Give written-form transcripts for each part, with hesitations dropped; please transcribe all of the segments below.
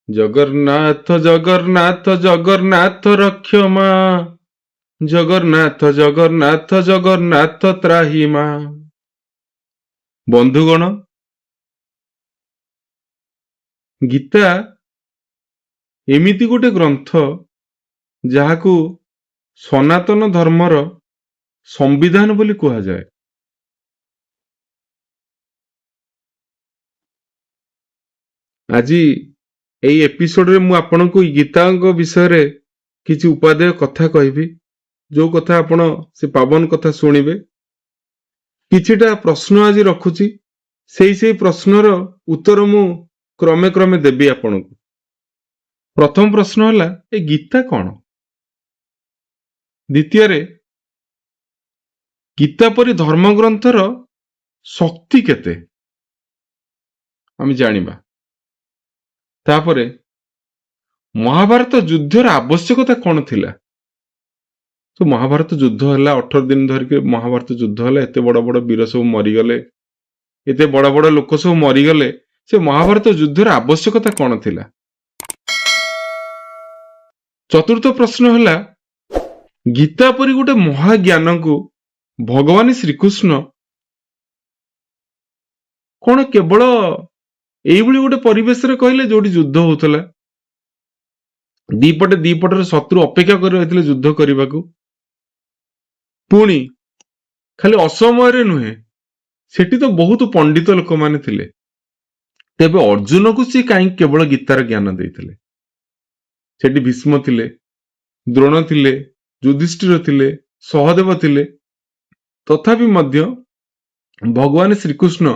ଜଗନ୍ନାଥ ଜଗନ୍ନାଥ ଜଗନ୍ନାଥ ରକ୍ଷ ମା, ଜଗନ୍ନାଥ ଜଗନ୍ନାଥ ଜଗନ୍ନାଥ ତ୍ରାହି ମା। ବନ୍ଧୁଗଣ, ଗୀତା ଏମିତି ଗୋଟେ ଗ୍ରନ୍ଥ ଯାହାକୁ ସନାତନ ଧର୍ମର ସମ୍ବିଧାନ ବୋଲି କୁହାଯାଏ। ଆଜି এই ଏପିସୋଡରେ ମୁଁ ଆପଣଙ୍କୁ ଗୀତାଙ୍କ ବିଷୟରେ କିଛି ଉପାଦେୟ କଥା କହିବି, ଯୋଉ କଥା ଆପଣ ସେ ପାବନ କଥା ଶୁଣିବେ। କିଛିଟା ପ୍ରଶ୍ନ ଆଜି ରଖୁଛି, ସେଇ ପ୍ରଶ୍ନର ଉତ୍ତର ମୁଁ କ୍ରମେ କ୍ରମେ ଦେବି ଆପଣଙ୍କୁ। ପ୍ରଥମ ପ୍ରଶ୍ନ ହେଲା, ଏ ଗୀତା କଣ? ଦ୍ୱିତୀୟରେ, ଗୀତା ପରି ଧର୍ମଗ୍ରନ୍ଥର ଶକ୍ତି କେତେ ଆମେ ଜାଣିବା। ତାପରେ ମହାଭାରତ ଯୁଦ୍ଧର ଆବଶ୍ୟକତା କଣ ଥିଲା? ତ ମହାଭାରତ ଯୁଦ୍ଧ ହେଲା, 18 ଦିନ ଧରିକି ମହାଭାରତ ଯୁଦ୍ଧ ହେଲା, ଏତେ ବଡ ବଡ ବୀର ସବୁ ମରିଗଲେ, ଏତେ ବଡ ବଡ ଲୋକ ସବୁ ମରିଗଲେ, ସେ ମହାଭାରତ ଯୁଦ୍ଧର ଆବଶ୍ୟକତା କଣ ଥିଲା? ଚତୁର୍ଥ ପ୍ରଶ୍ନ ହେଲା, ଗୀତା ପରି ଗୋଟେ ମହାଜ୍ଞାନକୁ ଭଗବାନ ଶ୍ରୀକୃଷ୍ଣ କଣ କେବଳ ଏଇଭଳି ଗୋଟେ ପରିବେଶରେ କହିଲେ ଯୋଉଠି ଯୁଦ୍ଧ ହଉଥିଲା, ଦିପଟରେ ଶତ୍ରୁ ଅପେକ୍ଷା କରି ରହିଥିଲେ ଯୁଦ୍ଧ କରିବାକୁ, ପୁଣି ଖାଲି ଅସମୟରେ ନୁହେଁ, ସେଠି ତ ବହୁତ ପଣ୍ଡିତ ଲୋକମାନେ ଥିଲେ, ତେବେ ଅର୍ଜୁନକୁ ସେ କାହିଁକି କେବଳ ଗୀତାର ଜ୍ଞାନ ଦେଇଥିଲେ? ସେଠି ଭୀଷ୍ମ ଥିଲେ, ଦ୍ରୋଣ ଥିଲେ, ଯୁଧିଷ୍ଠିର ଥିଲେ, ସହଦେବ ଥିଲେ, ତଥାପି ମଧ୍ୟ ଭଗବାନ ଶ୍ରୀକୃଷ୍ଣ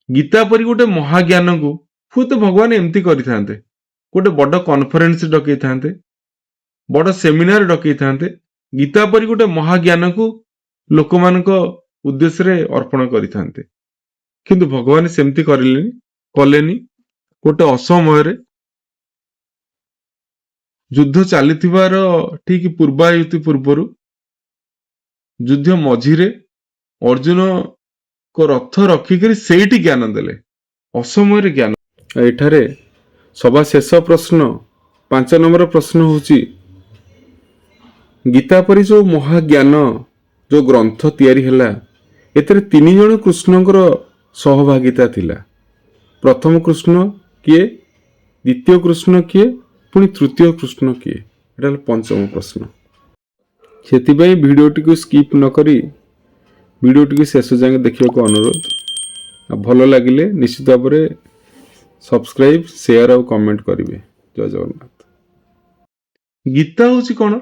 ଗୀତା ପରି ଗୋଟେ ମହାଜ୍ଞାନକୁ ହୁଏତ ଭଗବାନ ଏମିତି କରିଥାନ୍ତେ, ଗୋଟେ ବଡ କନଫରେନ୍ସ ଡକେଇଥାନ୍ତେ, ବଡ ସେମିନାର ଡକେଇଥାନ୍ତେ, ଗୀତା ପରି ଗୋଟେ ମହାଜ୍ଞାନକୁ ଲୋକମାନଙ୍କ ଉଦ୍ଦେଶ୍ୟରେ ଅର୍ପଣ କରିଥାନ୍ତେ। କିନ୍ତୁ ଭଗବାନ ସେମିତି କଲେନି। ଗୋଟେ ଅସମୟରେ ଯୁଦ୍ଧ ଚାଲିଥିବାର ଠିକ ପୂର୍ବାୟୁତି ପୂର୍ବରୁ ଯୁଦ୍ଧ ମଝିରେ ଅର୍ଜୁନଙ୍କ ରଥ ରଖିକରି ସେଇଠି ଜ୍ଞାନ ଦେଲେ, ଅସମୟରେ ଜ୍ଞାନ। ଏଠାରେ ସବା ଶେଷ ପ୍ରଶ୍ନ, 5 ନମ୍ବର ପ୍ରଶ୍ନ ହଉଛି, ଗୀତା ପରି ଯୋଉ ମହାଜ୍ଞାନ ଯୋଉ ଗ୍ରନ୍ଥ ତିଆରି ହେଲା, ଏଥିରେ 3 ଜଣ କୃଷ୍ଣଙ୍କର ସହଭାଗିତା ଥିଲା। ପ୍ରଥମ କୃଷ୍ଣ କିଏ, ଦ୍ୱିତୀୟ କୃଷ୍ଣ କିଏ, ପୁଣି ତୃତୀୟ କୃଷ୍ଣ କିଏ? ଏଟା ହେଲା ପଞ୍ଚମ ପ୍ରଶ୍ନ। ସେଥିପାଇଁ ଭିଡିଓଟିକୁ ସ୍କିପ୍ ନ କରି ଭିଡିଓଟିକୁ ଶେଷ ଯାଏଁ ଦେଖିବାକୁ ଅନୁରୋଧ। ଆଉ ଭଲ ଲାଗିଲେ ନିଶ୍ଚିତ ଭାବରେ ସବସ୍କ୍ରାଇବ, ସେୟାର ଆଉ କମେଣ୍ଟ କରିବେ। ଜୟ ଜଗନ୍ନାଥ। ଗୀତା ହଉଛି କଣ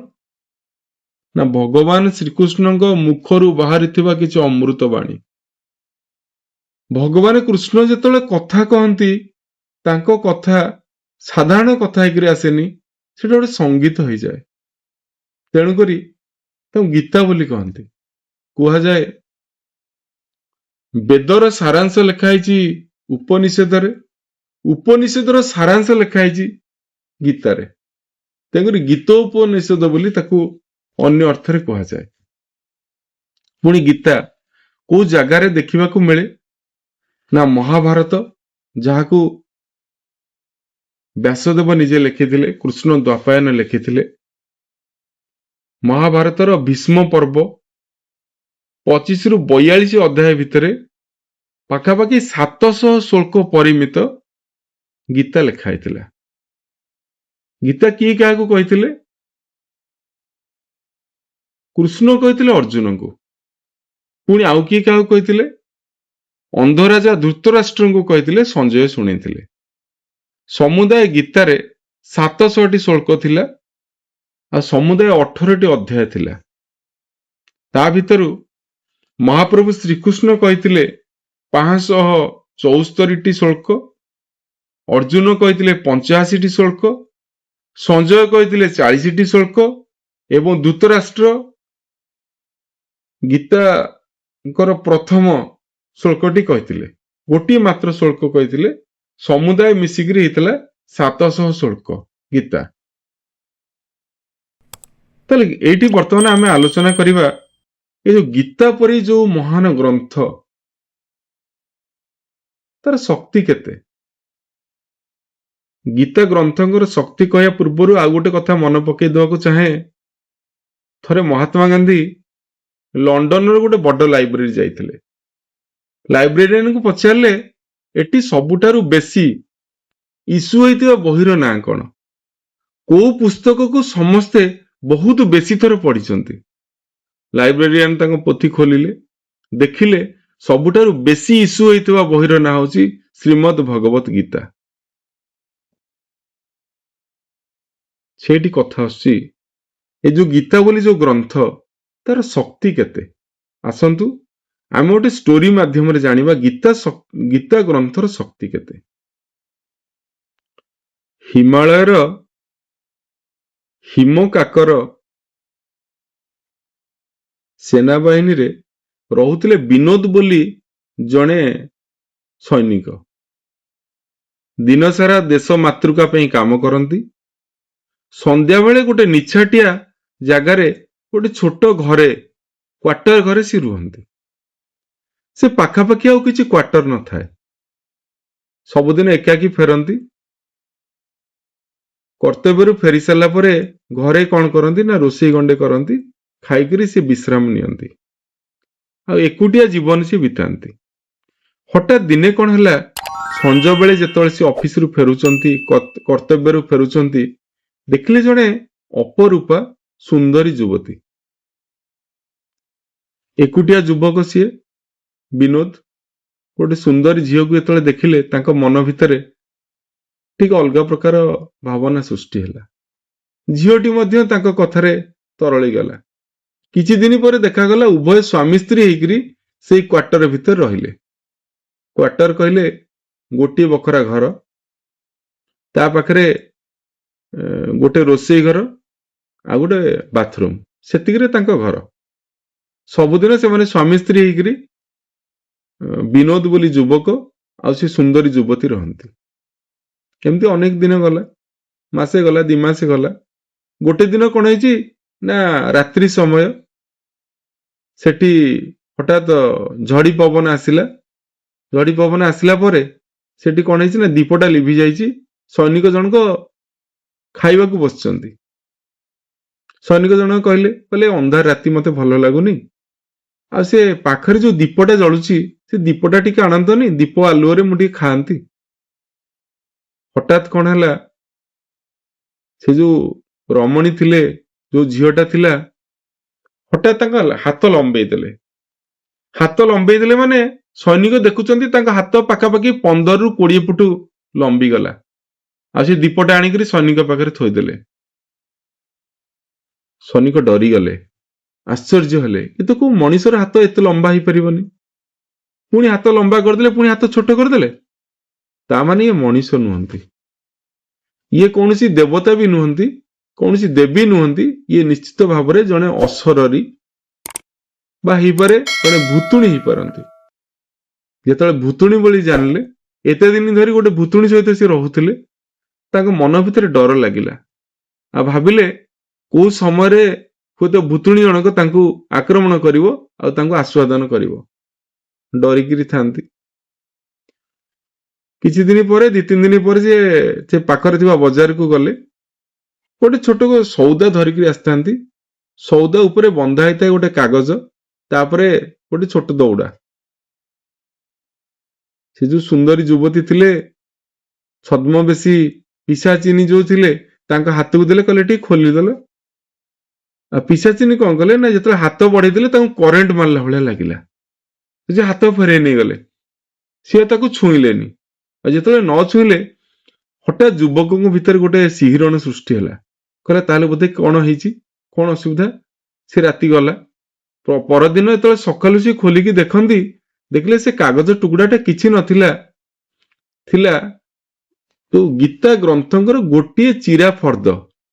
ନା, ଭଗବାନ ଶ୍ରୀକୃଷ୍ଣଙ୍କ ମୁଖରୁ ବାହାରିଥିବା କିଛି ଅମୃତ ବାଣୀ। ଭଗବାନ କୃଷ୍ଣ ଯେତେବେଳେ କଥା କହନ୍ତି, ତାଙ୍କ କଥା ସାଧାରଣ କଥା ହେଇକରି ଆସେନି, ସେଟା ଗୋଟେ ସଙ୍ଗୀତ ହେଇଯାଏ। ତେଣୁକରି ତାକୁ ଗୀତା ବୋଲି କହନ୍ତି। କୁହାଯାଏ, ବେଦର ସାରାଂଶ ଲେଖା ହେଇଛି ଉପନିଷେଦରେ, ଉପନିଷେଦର ସାରାଂଶ ଲେଖା ହେଇଛି ଗୀତାରେ। ତେଣୁକରି ଗୀତ ଉପନିଷେଦ ବୋଲି ତାକୁ ଅନ୍ୟ ଅର୍ଥରେ କୁହାଯାଏ। ପୁଣି ଗୀତା କୋଉ ଜାଗାରେ ଦେଖିବାକୁ ମିଳେ ନା, ମହାଭାରତ, ଯାହାକୁ ବ୍ୟାସଦେବ ନିଜେ ଲେଖିଥିଲେ, କୃଷ୍ଣ ଦ୍ୱାପାୟନ ଲେଖିଥିଲେ। ମହାଭାରତର ଭୀଷ୍ମ ପର୍ବ 25 ରୁ 42 ଅଧ୍ୟାୟ ଭିତରେ ପାଖାପାଖି 700 ଶ୍ଲୋକ ପରିମିତ ଗୀତା ଲେଖା ହେଇଥିଲା। ଗୀତା କିଏ କାହାକୁ କହିଥିଲେ? କୃଷ୍ଣ କହିଥିଲେ ଅର୍ଜୁନଙ୍କୁ। ପୁଣି ଆଉ କିଏ କାହାକୁ କହିଥିଲେ? ଅନ୍ଧରାଜା ଧୃତରାଷ୍ଟ୍ରଙ୍କୁ କହିଥିଲେ, ସଞ୍ଜୟ ଶୁଣିଥିଲେ। ସମୁଦାୟ ଗୀତାରେ 700ଟି ଶ୍ଲୋକ ଥିଲା, ଆଉ ସମୁଦାୟ 18ଟି ଅଧ୍ୟାୟ ଥିଲା। ତା ଭିତରୁ ମହାପ୍ରଭୁ ଶ୍ରୀକୃଷ୍ଣ କହିଥିଲେ 574ଟି ଶ୍ଲୋକ, ଅର୍ଜୁନ କହିଥିଲେ 85ଟି ଶ୍ଲୋକ, ସଞ୍ଜୟ କହିଥିଲେ 40ଟି ଶ୍ଲୋକ, ଏବଂ ଧୃତରାଷ୍ଟ୍ର ଗୀତାଙ୍କର ପ୍ରଥମ ଶ୍ଲୋକଟି କହିଥିଲେ, ଗୋଟିଏ ମାତ୍ର ଶ୍ଲୋକ କହିଥିଲେ। ସମୁଦାୟ ମିଶିକିରି ହେଇଥିଲା 700 ଶ୍ଲୋକ ଗୀତା। ତାହେଲେ ଏଇଠି ବର୍ତ୍ତମାନ ଆମେ ଆଲୋଚନା କରିବା, ଏ ଯୋଉ ଗୀତା ପରି ଯୋଉ ମହାନ ଗ୍ରନ୍ଥ, ତାର ଶକ୍ତି କେତେ? ଗୀତା ଗ୍ରନ୍ଥଙ୍କର ଶକ୍ତି କହିବା ପୂର୍ବରୁ ଆଉ ଗୋଟେ କଥା ମନେ ପକେଇ ଦେବାକୁ ଚାହେଁ। ଥରେ ମହାତ୍ମା ଗାନ୍ଧୀ ଲଣ୍ଡନର ଗୋଟେ ବଡ଼ ଲାଇବ୍ରେରୀ ଯାଇଥିଲେ। ଲାଇବ୍ରେରିଆନକୁ ପଚାରିଲେ, ଏଠି ସବୁଠାରୁ ବେଶୀ ଇସ୍ୟୁ ହୋଇଥିବା ବହିର ନାଁ କ'ଣ? କୋଉ ପୁସ୍ତକକୁ ସମସ୍ତେ ବହୁତ ବେଶୀ ଥର ପଢିଛନ୍ତି? ଲାଇବ୍ରେରିଆନ ତାଙ୍କ ପୋଥି ଖୋଲିଲେ, ଦେଖିଲେ ସବୁଠାରୁ ବେଶୀ ଇସ୍ୟୁ ହୋଇଥିବା ବହିର ନାଁ ହେଉଛି ଶ୍ରୀମଦ୍ ଭଗବତ ଗୀତା। ସେଇଠି କଥା ଆସୁଛି, ଏ ଯୋଉ ଗୀତା ବୋଲି ଯୋଉ ଗ୍ରନ୍ଥ, ତାର ଶକ୍ତି କେତେ? ଆସନ୍ତୁ ଆମେ ଗୋଟେ ଷ୍ଟୋରି ମାଧ୍ୟମରେ ଜାଣିବା ଗୀତା ଗ୍ରନ୍ଥର ଶକ୍ତି କେତେ। ହିମାଳୟର ହିମକାକର ସେନାବାହିନୀରେ ରହୁଥିଲେ ବିନୋଦ ବୋଲି ଜଣେ ସୈନିକ। ଦିନସାରା ଦେଶ ମାତୃକା ପାଇଁ କାମ କରନ୍ତି। ସନ୍ଧ୍ୟାବେଳେ ଗୋଟେ ନିଛାଟିଆ ଜାଗାରେ ଗୋଟେ ଛୋଟ ଘରେ, କ୍ୱାର୍ଟର ଘରେ ସେ ରୁହନ୍ତି। ସେ ପାଖାପାଖି ଆଉ କିଛି କ୍ୱାର୍ଟର ନଥାଏ। ସବୁଦିନ ଏକାକୀ ଫେରନ୍ତି। କର୍ତ୍ତବ୍ୟରୁ ଫେରି ସାରିଲା ପରେ ଘରେ କ'ଣ କରନ୍ତି ନା ରୋଷେଇ ଗଣ୍ଡେ କରନ୍ତି, ଖାଇକରି ସେ ବିଶ୍ରାମ ନିଅନ୍ତି। ଆଉ ଏକୁଟିଆ ଜୀବନ ସେ ବିତାନ୍ତି। ହଠାତ୍ ଦିନେ କ'ଣ ହେଲା, ସଞ୍ଜବେଳେ ଯେତେବେଳେ ସେ ଅଫିସରୁ ଫେରୁଛନ୍ତି, କର୍ତ୍ତବ୍ୟରୁ ଫେରୁଛନ୍ତି, ଦେଖିଲେ ଜଣେ ଅପରୂପା ସୁନ୍ଦରୀ ଯୁବତୀ। ଏକୁଟିଆ ଯୁବକ ସିଏ ବିନୋଦ, ଗୋଟେ ସୁନ୍ଦରୀ ଝିଅକୁ ଯେତେବେଳେ ଦେଖିଲେ ତାଙ୍କ ମନ ଭିତରେ ଟିକେ ଅଲଗା ପ୍ରକାର ଭାବନା ସୃଷ୍ଟି ହେଲା। ଝିଅଟି ମଧ୍ୟ ତାଙ୍କ କଥାରେ ତରଳି ଗଲା। କିଛି ଦିନ ପରେ ଦେଖାଗଲା ଉଭୟ ସ୍ୱାମୀ ସ୍ତ୍ରୀ ହେଇକରି ସେଇ କ୍ୱାର୍ଟର ଭିତରେ ରହିଲେ। କ୍ୱାର୍ଟର କହିଲେ ଗୋଟିଏ ବଖରା ଘର, ତା ପାଖରେ ଗୋଟେ ରୋଷେଇ ଘର ଆଉ ଗୋଟେ ବାଥରୁମ, ସେତିକିରେ ତାଙ୍କ ଘର। ସବୁଦିନ ସେମାନେ ସ୍ୱାମୀ ସ୍ତ୍ରୀ ହେଇକରି ବିନୋଦ ବୋଲି ଯୁବକ ଆଉ ସେ ସୁନ୍ଦରୀ ଯୁବତୀ ରହନ୍ତି। ଏମିତି ଅନେକ ଦିନ ଗଲା, ମାସେ ଗଲା, 2 ମାସ ଗଲା। ଗୋଟେ ଦିନ କ'ଣ ହେଇଛି ନା ରାତ୍ରି ସମୟ, ସେଠି ହଠାତ୍ ଝଡ଼ି ପବନ ଆସିଲା। ଝଡ଼ି ପବନ ଆସିଲା ପରେ ସେଠି କ'ଣ ହେଇଛି ନା ଦୀପଟା ଲିଭି ଯାଇଛି। ସୈନିକ ଜଣକ ଖାଇବାକୁ ବସିଛନ୍ତି। ସୈନିକ ଜଣକ କହିଲେ ଅନ୍ଧାର ରାତି ମତେ ଭଲ ଲାଗୁନି, ଆଉ ସେ ପାଖରେ ଯୋଉ ଦୀପଟା ଜଳୁଛି ସେ ଦୀପଟା ଟିକେ ଆଣନ୍ତନି, ଦୀପ ଆଲୁଅରେ ମୁଁ ଟିକେ ଖାଆନ୍ତି। ହଠାତ୍ କ'ଣ ହେଲା, ସେ ଯୋଉ ରମଣୀ ଥିଲେ, ଯୋଉ ଝିଅଟା ଥିଲା, ହଠାତ୍ ତାଙ୍କ ହାତ ଲମ୍ବେଇ ଦେଲେ। ହାତ ଲମ୍ବେଇ ଦେଲେ ମାନେ ସୈନିକ ଦେଖୁଛନ୍ତି ତାଙ୍କ ହାତ ପାଖାପାଖି 15ରୁ 20 ଫୁଟ ଲମ୍ବିଗଲା। ଆଉ ସେ ଦୀପଟା ଆଣିକରି ସୈନିକ ପାଖରେ ଥୋଇଦେଲେ। ସୈନିକ ଡରିଗଲେ, ଆଶ୍ଚର୍ଯ୍ୟ ହେଲେ, ଏ ତ କୋଉ ମଣିଷର ହାତ ଏତେ ଲମ୍ବା ହେଇପାରିବନି। ପୁଣି ହାତ ଲମ୍ବା କରିଦେଲେ, ପୁଣି ହାତ ଛୋଟ କରିଦେଲେ। ତା ମାନେ ଇଏ ମଣିଷ ନୁହନ୍ତି, ଇଏ କୌଣସି ଦେବତା ବି ନୁହନ୍ତି, କୌଣସି ଦେବୀ ନୁହନ୍ତି, ଇଏ ନିଶ୍ଚିତ ଭାବରେ ଜଣେ ଅସରରୀ ବା ହେଇପାରେ ଜଣେ ଭୂତୁଣୀ ହେଇପାରନ୍ତି। ଯେତେବେଳେ ଭୂତୁଣୀ ବୋଲି ଜାଣିଲେ, ଏତେ ଦିନ ଧରି ଗୋଟେ ଭୂତୁଣୀ ସହିତ ସେ ରହୁଥିଲେ, ତାଙ୍କ ମନ ଭିତରେ ଡର ଲାଗିଲା। ଆଉ ଭାବିଲେ କୋଉ ସମୟରେ ହୁଏତ ଭୂତୁଣୀ ଜଣକ ତାଙ୍କୁ ଆକ୍ରମଣ କରିବ ଆଉ ତାଙ୍କୁ ଆସ୍ୱାଦନ କରିବ। ଡରିକିରି ଥାନ୍ତି। କିଛି ଦିନ ପରେ, 2-3 ଦିନ ପରେ ସେ ପାଖରେ ଥିବା ବଜାରକୁ ଗଲେ। ଗୋଟେ ଛୋଟ ସଉଦା ଧରିକିରି ଆସିଥାନ୍ତି। ସଉଦା ଉପରେ ବନ୍ଧା ହେଇଥାଏ ଗୋଟେ କାଗଜ, ତାପରେ ଗୋଟେ ଛୋଟ ଦଉଡ଼ା। ସେ ଯୋଉ ସୁନ୍ଦରୀ ଯୁବତୀ ଥିଲେ, ଛଦ୍ମବେଶୀ ପିଶାଚିନୀ ଯୋଉ ଥିଲେ, ତାଙ୍କ ହାତକୁ ଦେଲେ, କହିଲେ ଟିକେ ଖୋଲିଦେଲ। ଆଉ ପିଶାଚିନୀ କ'ଣ କଲେ ନା ଯେତେବେଳେ ହାତ ବଢେଇ ଦେଲେ ତାଙ୍କୁ କରେଣ୍ଟ ମାରିଲା ଭଳିଆ ଲାଗିଲା। ସେ ହାତ ଫେରେଇ ନେଇଗଲେ, ସିଏ ତାକୁ ଛୁଇଁଲେନି। ଆଉ ଯେତେବେଳେ ନ ଛୁଇଁଲେ, ହଠାତ୍ ଯୁବକଙ୍କ ଭିତରେ ଗୋଟେ ଶିହରଣ ସୃଷ୍ଟି ହେଲା। କହିଲା ତାହେଲେ ବୋଧେ କ'ଣ ହେଇଛି, କ'ଣ ଅସୁବିଧା। ସେ ରାତି ଗଲା। ପରଦିନ ଯେତେବେଳେ ସକାଳୁ ସେ ଖୋଲିକି ଦେଖନ୍ତି, ଦେଖିଲେ ସେ କାଗଜ ଟୁକୁଡ଼ାଟା କିଛି ନଥିଲା, ଥିଲା ଯୋଉ ଗୀତା ଗ୍ରନ୍ଥଙ୍କର ଗୋଟିଏ ଚିରା ଫର୍ଦ୍ଦ,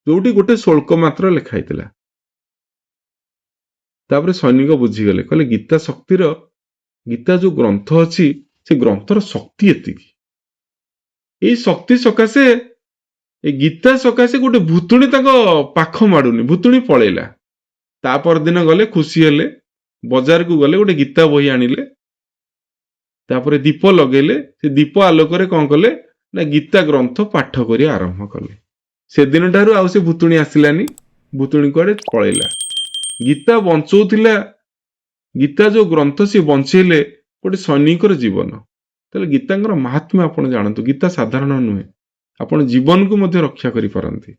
ଯୋଉଠି ଗୋଟେ ଶ୍ଲୋକ ମାତ୍ର ଲେଖା ହେଇଥିଲା। ତାପରେ ସୈନିକ ବୁଝିଗଲେ, କହିଲେ ଗୀତା ଯୋଉ ଗ୍ରନ୍ଥ ଅଛି, ସେ ଗ୍ରନ୍ଥର ଶକ୍ତି ଏତିକି। ଏଇ ଶକ୍ତି ସକାଶେ, ଏ ଗୀତା ସକାଶେ ଗୋଟେ ଭୂତୁଣୀ ତାଙ୍କ ପାଖ ମାଡୁନି, ଭୂତୁଣୀ ପଳେଇଲା। ତା ପରଦିନ ଗଲେ, ଖୁସି ହେଲେ, ବଜାରକୁ ଗଲେ, ଗୋଟେ ଗୀତା ବହି ଆଣିଲେ, ତାପରେ ଦୀପ ଲଗେଇଲେ। ସେ ଦୀପ ଆଲୋକରେ କ'ଣ କଲେ ନା ଗୀତା ଗ୍ରନ୍ଥ ପାଠ କରି ଆରମ୍ଭ କଲେ। ସେଦିନ ଠାରୁ ଆଉ ସେ ଭୁତୁଣୀ ଆସିଲାନି, ଭୁତୁଣୀ କୁଆଡେ ପଳେଇଲା। ଗୀତା ବଞ୍ଚଉଥିଲା, ଗୀତା ଯୋଉ ଗ୍ରନ୍ଥ ସିଏ ବଞ୍ଚେଇଲେ ଗୋଟେ ସୈନିକର ଜୀବନ। ତାହେଲେ ଗୀତାଙ୍କର ମାହାତ୍ମ୍ୟ ଆପଣ ଜାଣନ୍ତୁ। ଗୀତା ସାଧାରଣ ନୁହେଁ, ଆପଣ ଜୀବନକୁ ମଧ୍ୟ ରକ୍ଷା କରିପାରନ୍ତି।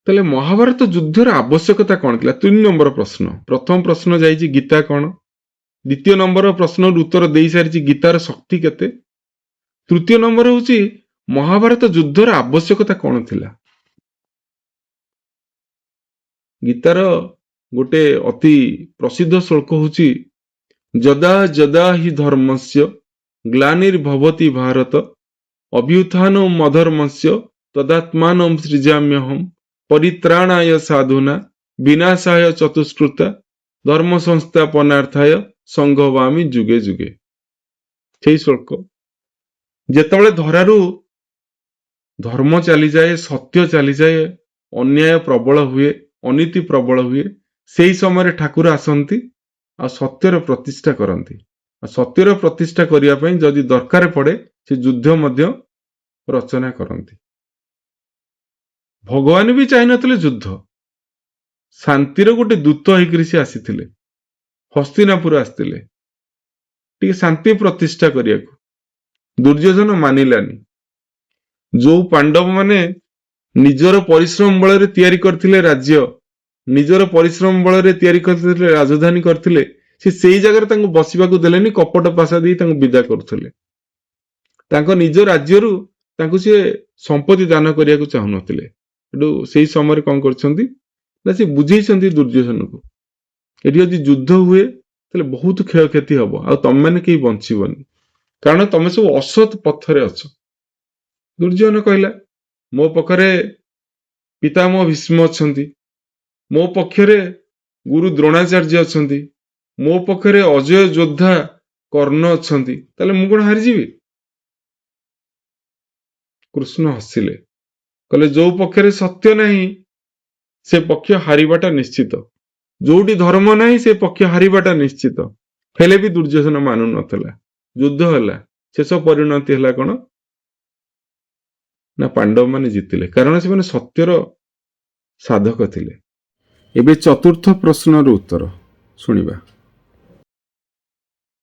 ତାହେଲେ ମହାଭାରତ ଯୁଦ୍ଧର ଆବଶ୍ୟକତା କଣ ଥିଲା? 3 ନମ୍ବର ପ୍ରଶ୍ନ। ପ୍ରଥମ ପ୍ରଶ୍ନ ଯାଇଛି ଗୀତା କଣ, ଦ୍ୱିତୀୟ ନମ୍ବର ପ୍ରଶ୍ନର ଉତ୍ତର ଦେଇ ସାରିଛି ଗୀତାର ଶକ୍ତି କେତେ, ତୃତୀୟ ନମ୍ବର ହଉଛି ମହାଭାରତ ଯୁଦ୍ଧର ଆବଶ୍ୟକତା କଣ ଥିଲା। ଗୀତାର ଗୋଟେ ଅତି ପ୍ରସିଦ୍ଧ ଶ୍ଲୋକ ହଉଛି ଯଦା ଯଦା ହି ଧର୍ମସ୍ୟ ଗ୍ଲାନିର୍ଭବତି ଭାରତ ଅଭ୍ୟୁତ୍ଥାନମ୍ ଅଧର୍ମସ୍ୟ ତଦାତ୍ମାନମ୍ ସୃଜାମ୍ୟହମ୍ ପରିତ୍ରାଣାୟ ସାଧୁନା ବିନାଶାୟ ଚତୁଷ୍କୃତା ଧର୍ମ ସଂସ୍ଥାପନାର୍ଥାୟ ସଂଘବାମି ଯୁଗେ ଯୁଗେ। ସେଇ ଶ୍ଲୋକ। ଯେତେବେଳେ ଧରାରୁ ଧର୍ମ ଚାଲିଯାଏ, ସତ୍ୟ ଚାଲିଯାଏ, ଅନ୍ୟାୟ ପ୍ରବଳ ହୁଏ, ଅନୀତି ପ୍ରବଳ ହୁଏ, ସେଇ ସମୟରେ ଠାକୁର ଆସନ୍ତି ଆଉ ସତ୍ୟର ପ୍ରତିଷ୍ଠା କରନ୍ତି। ଆଉ ସତ୍ୟର ପ୍ରତିଷ୍ଠା କରିବା ପାଇଁ ଯଦି ଦରକାର ପଡେ ସେ ଯୁଦ୍ଧ ମଧ୍ୟ ରଚନା କରନ୍ତି। ଭଗବାନ ବି ଚାହିଁନଥିଲେ ଯୁଦ୍ଧ, ଶାନ୍ତିର ଗୋଟେ ଦୂତ ହେଇକରି ସେ ଆସିଥିଲେ, ହସ୍ତିନାପୁର ଆସିଥିଲେ ଟିକେ ଶାନ୍ତି ପ୍ରତିଷ୍ଠା କରିବାକୁ। ଦୁର୍ଯ୍ୟୋଧନ ମାନିଲାନି। ଯୋଉ ପାଣ୍ଡବ ମାନେ ନିଜର ପରିଶ୍ରମ ବଳରେ ତିଆରି କରିଥିଲେ ରାଜ୍ୟ, ନିଜର ପରିଶ୍ରମ ବଳରେ ତିଆରି କରିଥିଲେ ରାଜଧାନୀ କରିଥିଲେ, ସେ ସେଇ ଜାଗାରେ ତାଙ୍କୁ ବସିବାକୁ ଦେଲେନି, କପଟ ପାଶା ଦେଇ ତାଙ୍କୁ ବିଦା କରୁଥିଲେ। ତାଙ୍କ ନିଜ ରାଜ୍ୟରୁ ତାଙ୍କୁ ସିଏ ସମ୍ପତ୍ତି ଦାନ କରିବାକୁ ଚାହୁଁନଥିଲେ। ଏଠୁ ସେଇ ସମୟରେ କଣ କରିଛନ୍ତି ନା ସେ ବୁଝେଇଛନ୍ତି ଦୁର୍ଯ୍ୟୋଧନକୁ, ଏଠି ଯଦି ଯୁଦ୍ଧ ହୁଏ ତାହେଲେ ବହୁତ କ୍ଷୟକ୍ଷତି ହବ ଆଉ ତମେମାନେ କେହି ବଞ୍ଚିବନି, କାରଣ ତମେ ସବୁ ଅସତ୍ ପଥରେ ଅଛ। ଦୁର୍ଯ୍ୟୋଧନ କହିଲା ମୋ ପାଖରେ ପିତାମହ ଭୀଷ୍ମ ଅଛନ୍ତି, ମୋ ପକ୍ଷରେ ଗୁରୁ ଦ୍ରୋଣାଚାର୍ଯ୍ୟ ଅଛନ୍ତି, ମୋ ପକ୍ଷରେ ଅଜୟ ଯୋଦ୍ଧା କର୍ଣ୍ଣ ଅଛନ୍ତି, ତାହେଲେ ମୁଁ କଣ ହାରିଯିବି? କୃଷ୍ଣ ହସିଲେ, କହିଲେ ଯୋଉ ପକ୍ଷରେ ସତ୍ୟ ନାହିଁ ସେ ପକ୍ଷ ହାରିବାଟା ନିଶ୍ଚିତ, ଯୋଉଠି ଧର୍ମ ନାହିଁ ସେ ପକ୍ଷ ହାରିବାଟା ନିଶ୍ଚିତ। ହେଲେ ବି ଦୁର୍ଯ୍ୟୋଧନ ମାନୁ ନଥିଲା। ଯୁଦ୍ଧ ହେଲା, ଶେଷ ପରିଣତି ହେଲା କଣ ନା ପାଣ୍ଡବ ମାନେ ଜିତିଲେ, କାରଣ ସେମାନେ ସତ୍ୟର ସାଧକ ଥିଲେ। ଏବେ ଚତୁର୍ଥ ପ୍ରଶ୍ନର ଉତ୍ତର ଶୁଣିବା।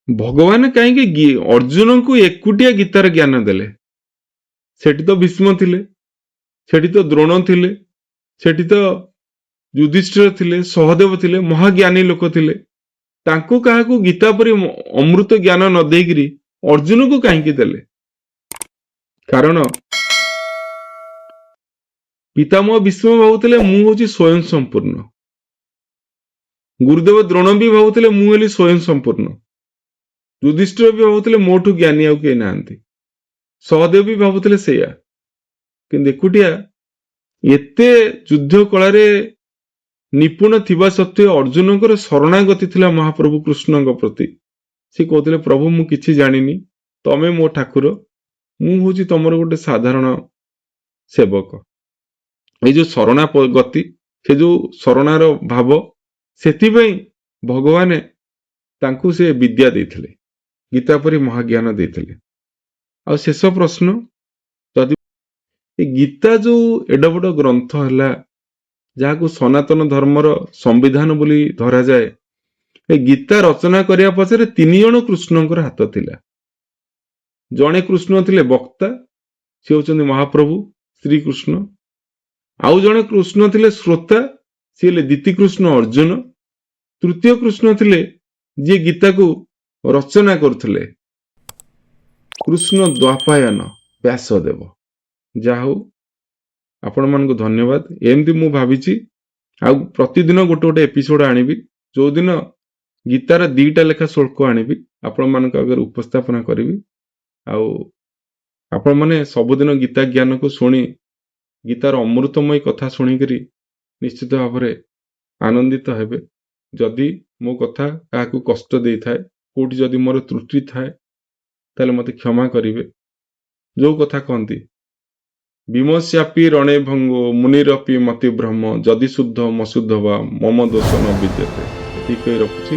ଭଗବାନ କାହିଁକି ଅର୍ଜୁନଙ୍କୁ ଏକୁଟିଆ ଗୀତାର ଜ୍ଞାନ ଦେଲେ? ସେଠି ତ ଭୀଷ୍ମ ଥିଲେ, ସେଠି ତ ଦ୍ରୋଣ ଥିଲେ, ସେଠି ତ ଯୁଧିଷ୍ଠିର ଥିଲେ, ସହଦେବ ଥିଲେ, ମହାଜ୍ଞାନୀ ଲୋକ ଥିଲେ। ତାଙ୍କୁ କାହାକୁ ଗୀତା ପରି ଅମୃତ ଜ୍ଞାନ ନ ଦେଇକିରି ଅର୍ଜୁନକୁ କାହିଁକି ଦେଲେ? କାରଣ ପିତାମହ ଭୀଷ୍ମ ଭାବୁଥିଲେ ମୁଁ ହଉଛି ସ୍ୱୟଂ ସମ୍ପୂର୍ଣ୍ଣ, ଗୁରୁଦେବ ଦ୍ରୋଣ ବି ଭାବୁଥିଲେ ମୁଁ ହେଲି ସ୍ୱୟଂ ସମ୍ପୂର୍ଣ୍ଣ, ଯୁଧିଷ୍ଠିର ବି ଭାବୁଥିଲେ ମୋଠୁ ଜ୍ଞାନୀ ଆଉ କେହି ନାହାନ୍ତି, ସହଦେବ ବି ଭାବୁଥିଲେ ସେଇଆ। କିନ୍ତୁ ଏକୁଟିଆ ଏତେ ଯୁଦ୍ଧ କଳାରେ ନିପୁଣ ଥିବା ସତ୍ତ୍ୱେ ଅର୍ଜୁନଙ୍କର ଶରଣାଗତି ଥିଲା ମହାପ୍ରଭୁ କୃଷ୍ଣଙ୍କ ପ୍ରତି। ସେ କହୁଥିଲେ ପ୍ରଭୁ ମୁଁ କିଛି ଜାଣିନି, ତମେ ମୋ ଠାକୁର, ମୁଁ ହଉଛି ତମର ଗୋଟେ ସାଧାରଣ ସେବକ। ଏଇ ଯୋଉ ଶରଣାଗତି, ସେ ଯୋଉ ଶରଣାର ଭାବ, ସେଥିପାଇଁ ଭଗବାନ ତାଙ୍କୁ ସେ ବିଦ୍ୟା ଦେଇଥିଲେ, ଗୀତା ପରି ମହାଜ୍ଞାନ ଦେଇଥିଲେ। ଆଉ ଶେଷ ପ୍ରଶ୍ନ, ଯଦି ଏ ଗୀତା ଯୋଉ ଏଡ ବଡ ଗ୍ରନ୍ଥ ହେଲା, ଯାହାକୁ ସନାତନ ଧର୍ମର ସମ୍ବିଧାନ ବୋଲି ଧରାଯାଏ, ଏ ଗୀତା ରଚନା କରିବା ପଛରେ 3 ଜଣ କୃଷ୍ଣଙ୍କର ହାତ ଥିଲା। ଜଣେ କୃଷ୍ଣ ଥିଲେ ବକ୍ତା, ସେ ହଉଛନ୍ତି ମହାପ୍ରଭୁ ଶ୍ରୀକୃଷ୍ଣ। ଆଉ ଜଣେ କୃଷ୍ଣ ଥିଲେ ଶ୍ରୋତା, ସିଏ ହେଲେ ଦ୍ୱିତୀକୃଷ୍ଣ ଅର୍ଜୁନ। ତୃତୀୟ କୃଷ୍ଣ ଥିଲେ ଯିଏ ଗୀତାକୁ ରଚନା କରୁଥିଲେ, କୃଷ୍ଣ ଦ୍ୱାପାୟନ ବ୍ୟାସଦେବ। ଯାହା ହଉ ଆପଣମାନଙ୍କୁ ଧନ୍ୟବାଦ। ଏମିତି ମୁଁ ଭାବିଛି ଆଉ ପ୍ରତିଦିନ ଗୋଟେ ଗୋଟେ ଏପିସୋଡ ଆଣିବି, ଯୋଉଦିନ ଗୀତାର 2ଟା ଲେଖା ଶ୍ଲୋକ ଆଣିବି, ଆପଣମାନଙ୍କ ଆଗରେ ଉପସ୍ଥାପନ କରିବି। ଆଉ ଆପଣମାନେ ସବୁଦିନ ଗୀତା ଜ୍ଞାନକୁ ଶୁଣି ଗୀତାର ଅମୃତମୟ କଥା ଶୁଣିକରି ନିଶ୍ଚିତ ଭାବରେ ଆନନ୍ଦିତ ହେବେ। ଯଦି ମୋ କଥା କାହାକୁ କଷ୍ଟ ଦେଇଥାଏ, କୋଉଠି ଯଦି ମୋର ତ୍ରୁଟି ଥାଏ, ତାହେଲେ ମତେ କ୍ଷମା କରିବେ। ଯୋଉ କଥା କହନ୍ତି ବିମସ୍ୟାପି ରଣେ ଭଙ୍ଗୋ ମୁନିରପି ମତି ବ୍ରହ୍ମ ଯଦି ଶୁଦ୍ଧ ମଶୁଦ୍ଧ ବା ମମ ଦୋଷ ନ ବିଦ୍ୟତେ। ଏତିକି କହି ରଖୁଛି,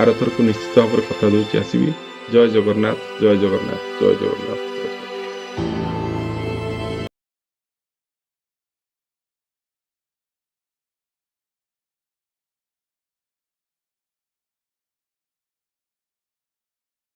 ଆରଥରକୁ ନିଶ୍ଚିତ ଭାବରେ କଥା ଦଉଛି ଆସିବି। ଜୟ ଜଗନ୍ନାଥ, ଜୟ ଜଗନ୍ନାଥ, ଜୟ ଜଗନ୍ନାଥ।